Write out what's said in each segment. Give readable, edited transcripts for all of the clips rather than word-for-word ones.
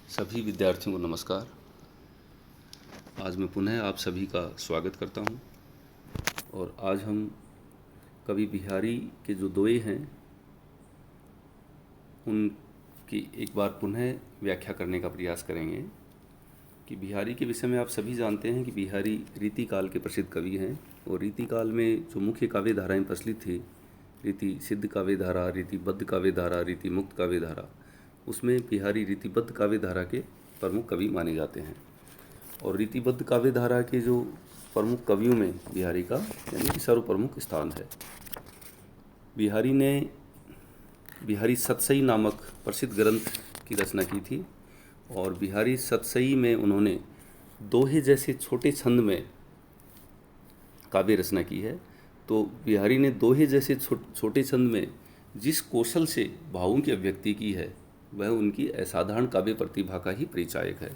सभी विद्यार्थियों को नमस्कार। आज मैं पुनः आप सभी का स्वागत करता हूं और आज हम कवि बिहारी के जो दोहे हैं उनकी एक बार पुनः व्याख्या करने का प्रयास करेंगे। कि बिहारी के विषय में आप सभी जानते हैं कि बिहारी रीतिकाल के प्रसिद्ध कवि हैं और रीतिकाल में जो मुख्य काव्य धाराएँ प्रचलित थी, रीति सिद्ध काव्य धारा, रीतिबद्ध काव्य धारा, रीति मुक्त काव्य धारा, उसमें बिहारी रीतिबद्ध काव्य धारा के प्रमुख कवि माने जाते हैं। और रीतिबद्ध काव्य धारा के जो प्रमुख कवियों में बिहारी का यानी कि सर्वप्रमुख स्थान है। बिहारी ने बिहारी सतसई नामक प्रसिद्ध ग्रंथ की रचना की थी और बिहारी सतसई में उन्होंने दोहे जैसे छोटे छंद में काव्य रचना की है। तो बिहारी ने दोहे जैसे छोटे छंद में जिस कौशल से भावों की अभिव्यक्ति की है वह उनकी असाधारण काव्य प्रतिभा का ही परिचायक है।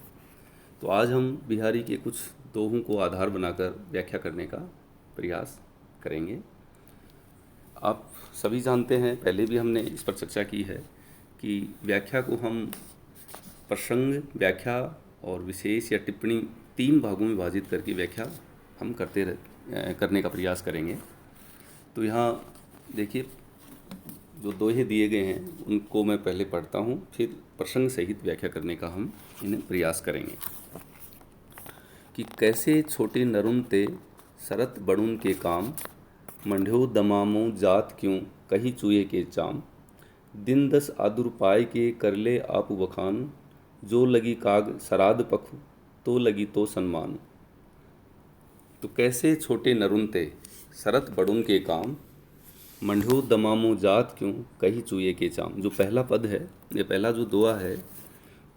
तो आज हम बिहारी के कुछ दोहों को आधार बनाकर व्याख्या करने का प्रयास करेंगे। आप सभी जानते हैं, पहले भी हमने इस पर चर्चा की है कि व्याख्या को हम प्रसंग, व्याख्या और विशेष या टिप्पणी 3 भागों में विभाजित करके व्याख्या हम करने का प्रयास करेंगे। तो यहाँ देखिए, जो दोहे दिए गए हैं उनको मैं पहले पढ़ता हूँ, फिर प्रसंग सहित व्याख्या करने का हम इन्हें प्रयास करेंगे। कि कैसे छोटे नरुन ते सरत बड़ुन के काम, मंढ्यो दमामो जात क्यों कही चूहे के चाम, दिन 10 आदुर पाए के करले आप बखान, जो लगी काग सराद पखु तो लगी तो सन्मान। तो कैसे छोटे नरुन ते सरत बड़ुन के काम, मंढ्यो दमामो जात क्यों कही चूहे के चाम। जो पहला पद है, ये पहला जो दोहा है,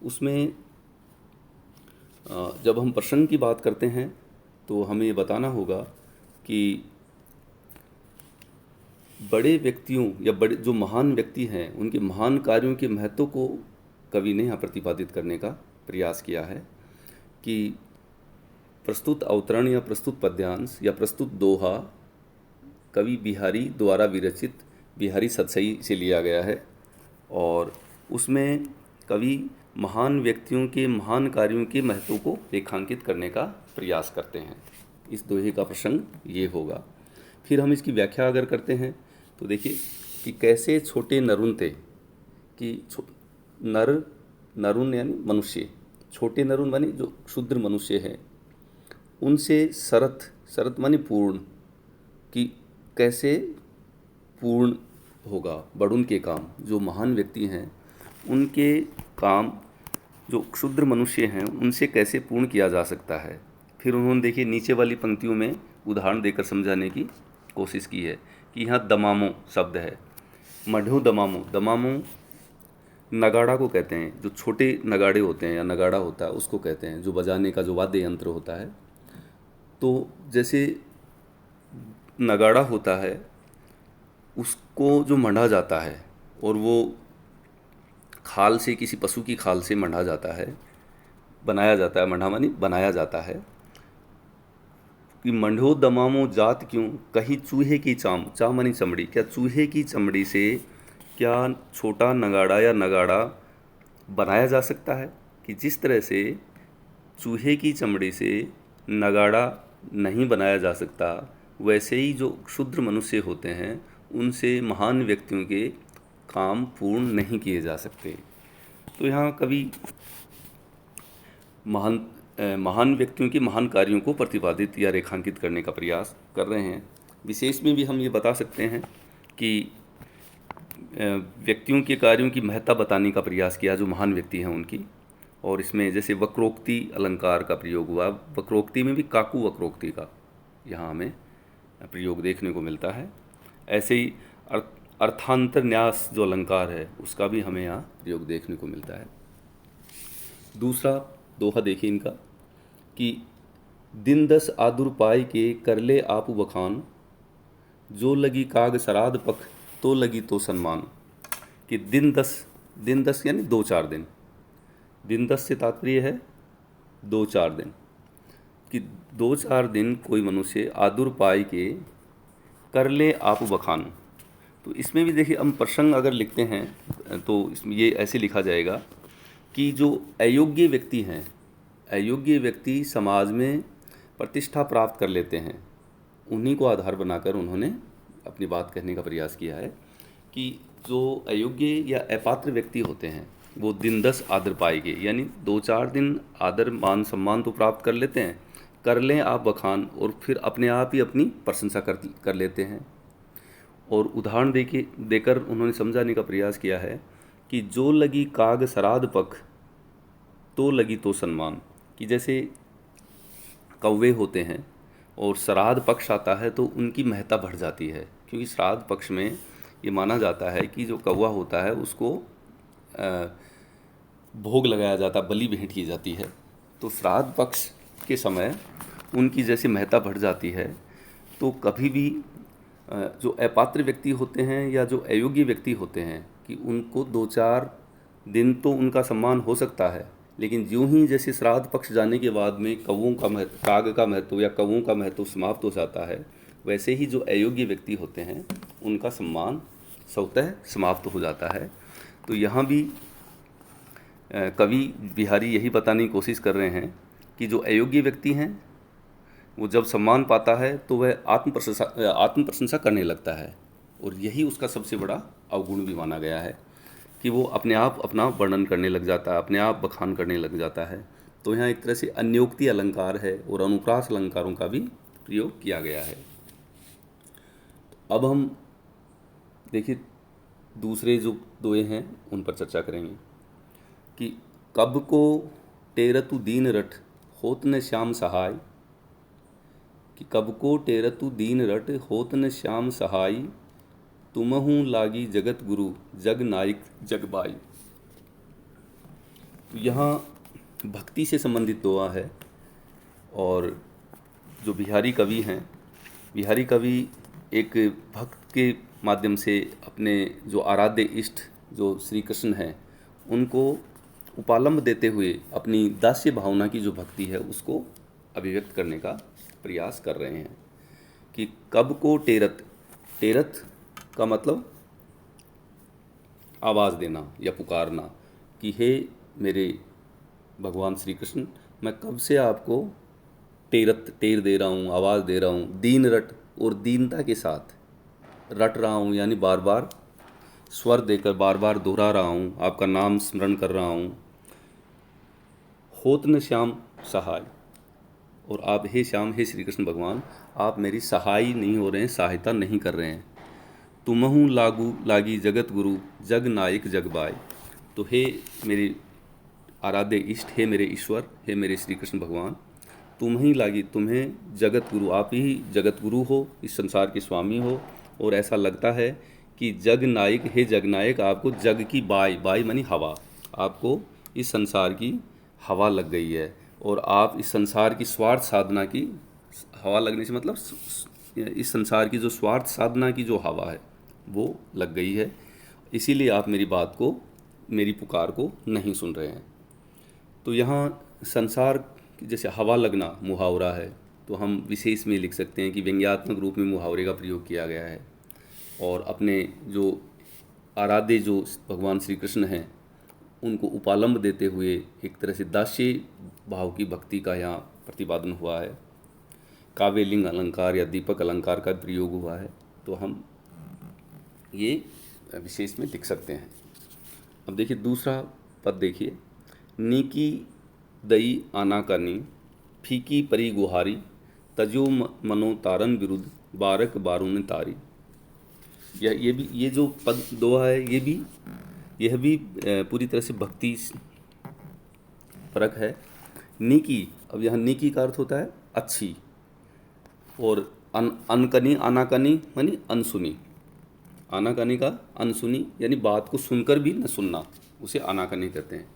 उसमें जब हम प्रसंग की बात करते हैं तो हमें ये बताना होगा कि बड़े व्यक्तियों या बड़े जो महान व्यक्ति हैं उनके महान कार्यों के महत्व को कवि ने यहाँ प्रतिपादित करने का प्रयास किया है। कि प्रस्तुत अवतरण या प्रस्तुत पद्यांश या प्रस्तुत दोहा कवि बिहारी द्वारा विरचित बिहारी सतसई से लिया गया है और उसमें कवि महान व्यक्तियों के महान कार्यों के महत्व को रेखांकित करने का प्रयास करते हैं। इस दोहे का प्रसंग ये होगा। फिर हम इसकी व्याख्या अगर करते हैं तो देखिए कि कैसे छोटे नरुन थे, कि नरुन यानी मनुष्य, छोटे नरुन मानी जो क्षुद्र मनुष्य हैं, उनसे सरत मानी पूर्ण, कि कैसे पूर्ण होगा बड़ुन के काम, जो महान व्यक्ति हैं उनके काम जो क्षुद्र मनुष्य हैं उनसे कैसे पूर्ण किया जा सकता है। फिर उन्होंने देखिए नीचे वाली पंक्तियों में उदाहरण देकर समझाने की कोशिश की है। कि यहाँ दमामो शब्द है, मढ्यो दमामो नगाड़ा को कहते हैं। जो छोटे नगाड़े होते हैं या नगाड़ा होता है उसको कहते हैं, जो बजाने का जो वाद्य यंत्र होता है। तो जैसे नगाड़ा होता है उसको जो मंढा जाता है और वो खाल से, किसी पशु की खाल से मंढा जाता है, बनाया जाता है, मंढा मानी बनाया जाता है। कि मंढो दमामो जात क्यों कहीं चूहे की चाम मानी चमड़ी, क्या चूहे की चमड़ी से क्या छोटा नगाड़ा या नगाड़ा बनाया जा सकता है। कि जिस तरह से चूहे की चमड़ी से नगाड़ा नहीं बनाया जा सकता, वैसे ही जो क्षुद्र मनुष्य होते हैं उनसे महान व्यक्तियों के काम पूर्ण नहीं किए जा सकते। तो यहाँ कवि महान व्यक्तियों के महान कार्यों को प्रतिपादित या रेखांकित करने का प्रयास कर रहे हैं। विशेष में भी हम ये बता सकते हैं कि व्यक्तियों के कार्यों की महत्ता बताने का प्रयास किया जो महान व्यक्ति हैं उनकी। और इसमें जैसे वक्रोक्ति अलंकार का प्रयोग हुआ, वक्रोक्ति में भी काकू वक्रोक्ति का यहाँ हमें प्रयोग देखने को मिलता है। ऐसे ही अर्थांतर न्यास जो अलंकार है उसका भी हमें यहाँ प्रयोग देखने को मिलता है। दूसरा दोहा देखिए इनका, कि दिन 10 आदुर पाई के करले आप बखान, जो लगी काग सराद पख तो लगी तो सन्मान। कि दिन 10 यानी 2-4 दिन, दिन 10 से तात्पर्य है 2-4 दिन। कि 2-4 दिन कोई मनुष्य आदुर पाई के करले आप बखान। तो इसमें भी देखिए हम प्रसंग अगर लिखते हैं तो इसमें ये ऐसे लिखा जाएगा कि जो अयोग्य व्यक्ति हैं, अयोग्य व्यक्ति समाज में प्रतिष्ठा प्राप्त कर लेते हैं, उन्हीं को आधार बनाकर उन्होंने अपनी बात कहने का प्रयास किया है कि जो अयोग्य या अपात्र व्यक्ति होते हैं वो दिन 10 आदर पाएंगे, यानी 2-4 दिन आदर मान सम्मान तो प्राप्त कर लेते हैं, कर लें आप बखान और फिर अपने आप ही अपनी प्रशंसा कर लेते हैं। और उदाहरण देकर उन्होंने समझाने का प्रयास किया है कि जो लगी काग सराद पख तो लगी तो सम्मान, कि जैसे कौवे होते हैं और श्राद्ध पक्ष आता है तो उनकी महत्ता बढ़ जाती है, क्योंकि श्राद्ध पक्ष में ये माना जाता है कि जो कौवा होता है उसको भोग लगाया जाता, बलि भेंट की जाती है। तो श्राद्ध पक्ष के समय उनकी जैसे महत्ता बढ़ जाती है, तो कभी भी जो अपात्र व्यक्ति होते हैं या जो अयोग्य व्यक्ति होते हैं कि उनको 2-4 दिन तो उनका सम्मान हो सकता है, लेकिन यूं ही जैसे श्राद्ध पक्ष जाने के बाद में कौवों का महत्व, काग का महत्व या कौवों का महत्व समाप्त हो जाता है, वैसे ही जो अयोग्य व्यक्ति होते हैं उनका सम्मान स्वतः समाप्त हो जाता है। तो यहाँ भी कवि बिहारी यही बताने की कोशिश कर रहे हैं कि जो अयोग्य व्यक्ति हैं वो जब सम्मान पाता है तो वह आत्म प्रशंसा करने लगता है, और यही उसका सबसे बड़ा अवगुण भी माना गया है कि वो अपने आप अपना वर्णन करने लग जाता है, अपने आप बखान करने लग जाता है। तो यहाँ एक तरह से अन्योक्ति अलंकार है और अनुप्रास अलंकारों का भी प्रयोग किया गया है। अब हम देखिए दूसरे जो दोए हैं उन पर चर्चा करेंगे कि कब को टेरतु दीन रट होत न श्याम सहाय, कि कब को टेरतु दीन रट होत न श्याम सहाय, तुमहु लागी जगत गुरु जग नायक जग बाई। तो यहाँ भक्ति से संबंधित दोहा है, और जो बिहारी कवि हैं, बिहारी कवि एक भक्त के माध्यम से अपने जो आराध्य इष्ट जो श्री कृष्ण हैं उनको उपालंब देते हुए अपनी दास्य भावना की जो भक्ति है उसको अभिव्यक्त करने का प्रयास कर रहे हैं कि कब को टेरत, टेरत का मतलब आवाज़ देना या पुकारना, कि हे मेरे भगवान श्री कृष्ण, मैं कब से आपको टेर दे रहा हूँ, आवाज़ दे रहा हूँ, दीन रट और दीनता के साथ रट रहा हूँ, यानी बार बार स्वर देकर बार बार दोहरा रहा हूँ, आपका नाम स्मरण कर रहा हूँ। होत न श्याम सहाय, और आप हे श्याम, हे श्री कृष्ण भगवान, आप मेरी सहाय नहीं हो रहे हैं, सहायता नहीं कर रहे हैं। तुमहु लागी जगत गुरु जग नायक जग बाय, तो हे मेरे आराध्य इष्ट, हे मेरे ईश्वर, हे मेरे श्री कृष्ण भगवान, तुम ही लागी, तुम्हें जगत गुरु, आप ही जगत गुरु हो, इस संसार के स्वामी हो, और ऐसा लगता है कि जग नायक, हे जग नायक, आपको जग की बाई, बाई मानी हवा, आपको इस संसार की हवा लग गई है, और आप इस संसार की स्वार्थ साधना की हवा लगने से मतलब इस संसार की जो स्वार्थ साधना की जो हवा है वो लग गई है, इसीलिए आप मेरी बात को, मेरी पुकार को नहीं सुन रहे हैं। तो यहाँ संसार जैसे हवा लगना मुहावरा है, तो हम विशेष में लिख सकते हैं कि व्यंग्यात्मक रूप में मुहावरे का प्रयोग किया गया है, और अपने जो आराध्य जो भगवान श्री कृष्ण हैं उनको उपालंब देते हुए एक तरह से दास्य भाव की भक्ति का यहाँ प्रतिपादन हुआ है। काव्यलिंग अलंकार या दीपक अलंकार का प्रयोग हुआ है, तो हम ये विशेष में लिख सकते हैं। अब देखिए दूसरा पद देखिए, नीकी दई आना करनी फीकी परी गुहारी, तजो मनो तारन विरुद्ध बारक बारून तारी। ये जो पद दोहा है यह भी पूरी तरह से भक्ति परक है। नीकी, अब यहाँ नीकी का अर्थ होता है अच्छी, और अनकनी, आनाकनी मानी अनसुनी, आनाकानी का अनसुनी यानी बात को सुनकर भी न सुनना, उसे आनाकानी कहते हैं।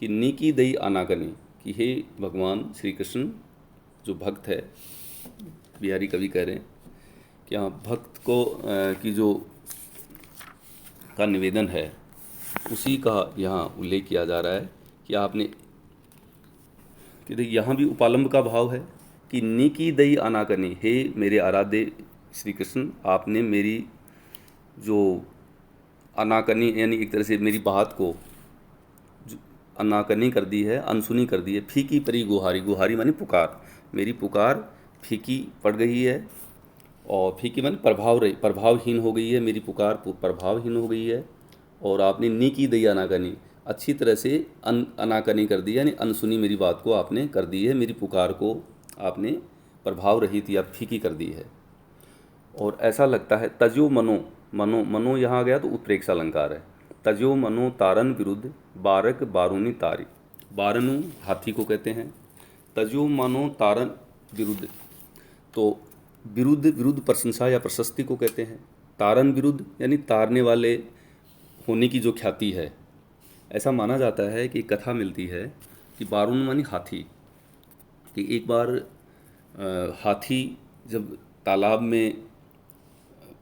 कि नीकी दई आनाकानी, कि हे भगवान श्री कृष्ण जो भक्त है, बिहारी कवि कह रहे हैं कि यहाँ भक्त को की जो का निवेदन है उसी का यहाँ उल्लेख किया जा रहा है कि आपने, कि देखिए यहाँ भी उपालंब का भाव है कि नीकी दई आनाकानी, हे मेरे आराध्य श्री कृष्ण, आपने मेरी जो अनाकनी यानी एक तरह से मेरी बात को अनाकनी कर दी है, अनसुनी कर दी है। फीकी परी गुहारी, गुहारी माने पुकार, मेरी पुकार फीकी पड़ गई है। और फीकी माने प्रभावहीन हो गई है, मेरी पुकार प्रभावहीन हो गई है। और आपने नी की दई अनाकनी, अच्छी तरह से अनाकनी कर दी, यानी अनसुनी मेरी बात को आपने कर दी है, मेरी पुकार को आपने प्रभाव रहित या फीकी कर दी है। और ऐसा लगता है तजो मनो, मनो मनो यहाँ आ गया तो उत्प्रेक्षा अलंकार है। तजो मनो तारन विरुद्ध बारक बारूनी तारी, बारनु हाथी को कहते हैं। तजो मनो तारन विरुद्ध, तो विरुद्ध विरुद्ध प्रशंसा या प्रशस्ति को कहते हैं। तारन विरुद्ध यानी तारने वाले होने की जो ख्याति है। ऐसा माना जाता है कि कथा मिलती है कि बारून मानी हाथी, कि एक बार हाथी जब तालाब में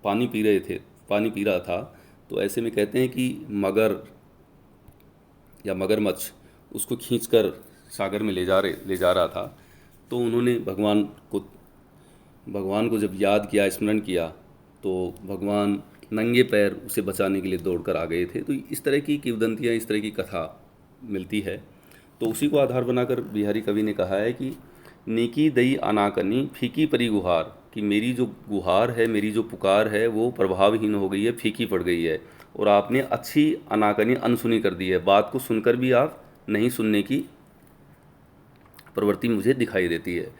पानी पी रहा था, तो ऐसे में कहते हैं कि मगर या मगरमच्छ उसको खींचकर सागर में ले जा रहा था। तो उन्होंने भगवान को जब याद किया, स्मरण किया, तो भगवान नंगे पैर उसे बचाने के लिए दौड़कर आ गए थे। तो इस तरह की किंवदंतियाँ, इस तरह की कथा मिलती है। तो उसी को आधार बनाकर बिहारी कवि ने कहा है कि नेकी दई अनाकनी फीकी परी गुहार, कि मेरी जो गुहार है, मेरी जो पुकार है वो प्रभावहीन हो गई है, फीकी पड़ गई है। और आपने अच्छी अनाकनी अनसुनी कर दी है, बात को सुनकर भी आप नहीं सुनने की प्रवृत्ति मुझे दिखाई देती है।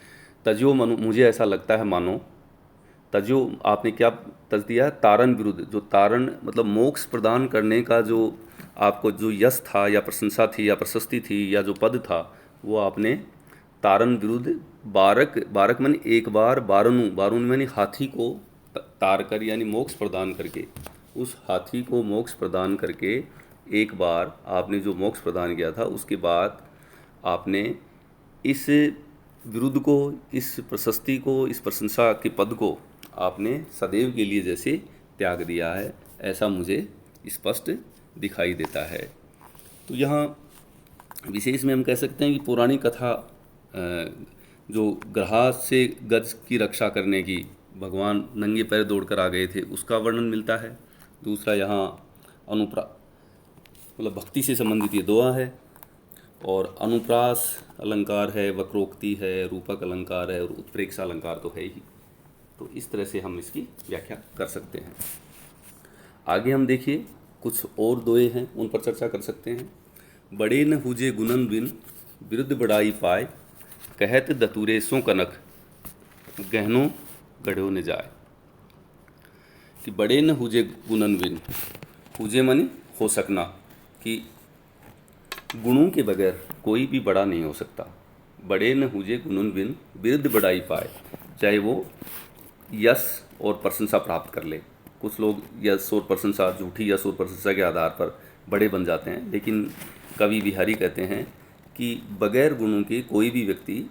तजो मनु, मुझे ऐसा लगता है मानो, तजो आपने क्या तज दिया, तारन विरुद्ध, जो तारन मतलब मोक्ष प्रदान करने का जो आपको जो यश था या प्रशंसा थी या प्रशस्ति थी या जो पद था, वो आपने तारन विरुद्ध बारक, बारक माने एक बार, बारनु, बारून माने हाथी को तार कर, यानी मोक्ष प्रदान करके, उस हाथी को मोक्ष प्रदान करके एक बार आपने जो मोक्ष प्रदान किया था, उसके बाद आपने इस विरुद्ध को, इस प्रशस्ति को, इस प्रशंसा के पद को आपने सदैव के लिए जैसे त्याग दिया है, ऐसा मुझे स्पष्ट दिखाई देता है। तो यहाँ विशेष में हम कह सकते हैं कि पुरानी कथा जो ग्रहा से गज की रक्षा करने की, भगवान नंगे पैर दौड़कर आ गए थे, उसका वर्णन मिलता है। दूसरा यहाँ मतलब भक्ति से संबंधित ये दोहा है, और अनुप्रास अलंकार है, वक्रोक्ति है, रूपक अलंकार है, और उत्प्रेक्षा अलंकार तो है ही। तो इस तरह से हम इसकी व्याख्या कर सकते हैं। आगे हम देखिए कुछ और दोहे हैं, उन पर चर्चा कर सकते हैं। बड़े न हुजे गुणन बिन विरुद्ध बड़ाई पाए, कहत दतुरे सो कनक गहनों गढ़ो न जाए। कि बड़े न हुजे गुणन बिन, हुजे माने हो सकना, कि गुणों के बगैर कोई भी बड़ा नहीं हो सकता। बड़े न हुजे गुणन बिन विरुद्ध बड़ाई पाए, चाहे वो यश और प्रशंसा प्राप्त कर ले। कुछ लोग यश और प्रशंसा, झूठी यश और प्रशंसा के आधार पर बड़े बन जाते हैं, लेकिन कवि बिहारी कहते हैं कि बगैर गुणों के कोई भी व्यक्ति,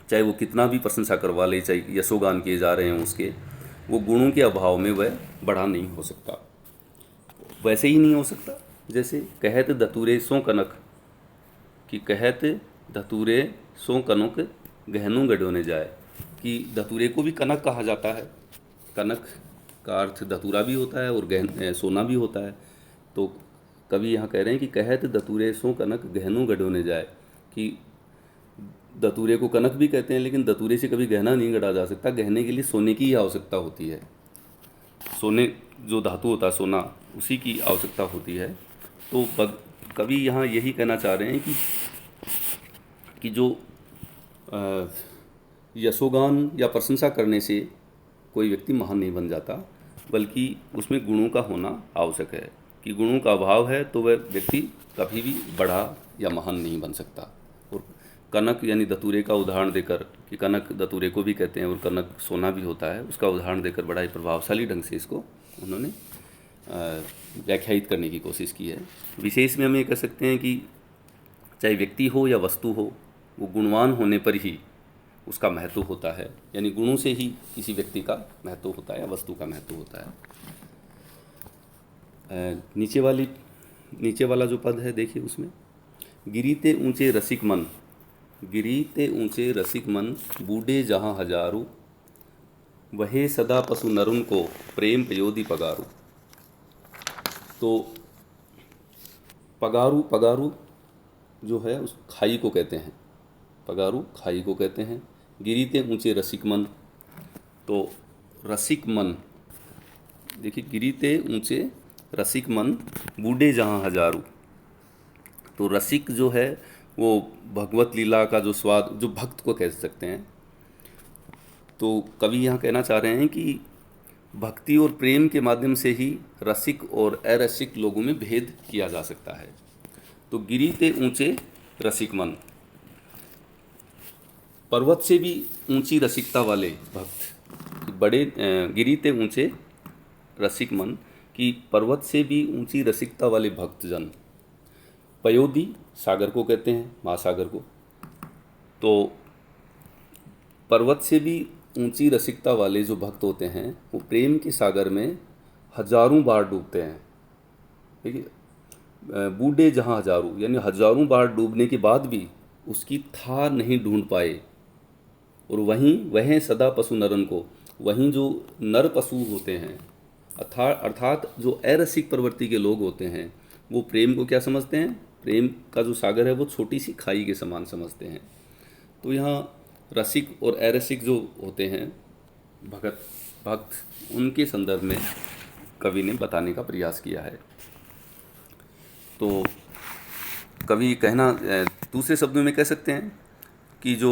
चाहे वो कितना भी प्रशंसा करवा ले, चाहे यशोगान किए जा रहे हैं उसके, वो गुणों के अभाव में वह बड़ा नहीं हो सकता। वैसे ही नहीं हो सकता जैसे कहत धतूरे सो कनक, कि कहत धतूरे सो कनक गहनों गढ़ो ने जाए, कि धतूरे को भी कनक कहा जाता है। कनक का अर्थ धतूरा भी होता है और गहन सोना भी होता है। तो कवि यहाँ कह रहे हैं कि कहत धतूरे सो कनक गहनों गढ़ो ने जाए, कि धतूरे को कनक भी कहते हैं, लेकिन धतूरे से कभी गहना नहीं गढ़ा जा सकता। गहने के लिए सोने की ही आवश्यकता होती है। सोने जो धातु होता है सोना, उसी की आवश्यकता होती है। तो कवि यहाँ यही कहना चाह रहे हैं कि जो यशोगान या प्रशंसा करने से कोई व्यक्ति महान नहीं बन जाता, बल्कि उसमें गुणों का होना आवश्यक है। कि गुणों का अभाव है तो वह व्यक्ति कभी भी बड़ा या महान नहीं बन सकता। और कनक यानी धतूरे का उदाहरण देकर, कि कनक धतूरे को भी कहते हैं और कनक सोना भी होता है, उसका उदाहरण देकर बड़ा ही प्रभावशाली ढंग से इसको उन्होंने व्याख्यायित करने की कोशिश की है। विशेष में हम ये कह सकते हैं कि चाहे व्यक्ति हो या वस्तु हो, वो गुणवान होने पर ही उसका महत्व होता है। यानी गुणों से ही किसी व्यक्ति का महत्व होता है या वस्तु का महत्व होता है। नीचे वाला जो पद है देखिए, उसमें गिरीते ऊंचे रसिक मन, गिरीते ऊंचे रसिक मन बूढ़े जहाँ हजारू, वहे सदा पशु नरुन को प्रेम पयोदी पगारू। तो पगारू जो है उस खाई को कहते हैं, पगारू खाई को कहते हैं। गिरीते ऊंचे रसिक मन, तो रसिक मन, देखिए गिरीते ऊंचे रसिक मन बूढ़े जहाँ हजारू। तो रसिक जो है वो भगवत लीला का जो स्वाद, जो भक्त को कह सकते हैं। तो कवि यहाँ कहना चाह रहे हैं कि भक्ति और प्रेम के माध्यम से ही रसिक और अरसिक लोगों में भेद किया जा सकता है। तो गिरीते ऊंचे रसिक मन, पर्वत से भी ऊंची रसिकता वाले भक्त, बड़े गिरीते ऊंचे रसिक मन कि पर्वत से भी ऊंची रसिकता वाले भक्तजन। पयोदी सागर को कहते हैं, महासागर को। तो पर्वत से भी ऊंची रसिकता वाले जो भक्त होते हैं वो प्रेम के सागर में हजारों बार डूबते हैं। देखिए, बूढ़े जहाँ हजारों, यानी हजारों बार डूबने के बाद भी उसकी था नहीं ढूंढ पाए। और वहीं वह सदा पशु नरन को, वहीं जो नर पशु होते हैं अर्थात जो अरसिक प्रवृत्ति के लोग होते हैं, वो प्रेम को क्या समझते हैं, प्रेम का जो सागर है वो छोटी सी खाई के समान समझते हैं। तो यहाँ रसिक और अरसिक जो होते हैं भक्त, उनके संदर्भ में कवि ने बताने का प्रयास किया है। तो कवि कहना दूसरे शब्दों में कह सकते हैं कि जो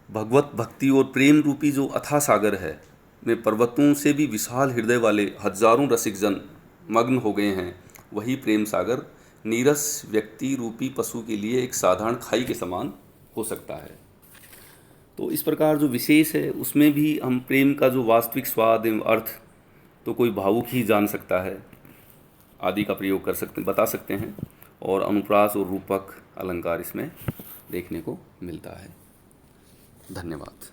भगवत भक्ति और प्रेम रूपी जो अथाह सागर है में पर्वतों से भी विशाल हृदय वाले हजारों रसिक जन मग्न हो गए हैं, वही प्रेम सागर नीरस व्यक्ति रूपी पशु के लिए एक साधारण खाई के समान हो सकता है। तो इस प्रकार जो विशेष है उसमें भी हम प्रेम का जो वास्तविक स्वाद एवं अर्थ तो कोई भावुक ही जान सकता है आदि का प्रयोग कर सकते, बता सकते हैं। और अनुप्रास और रूपक अलंकार इसमें देखने को मिलता है। धन्यवाद।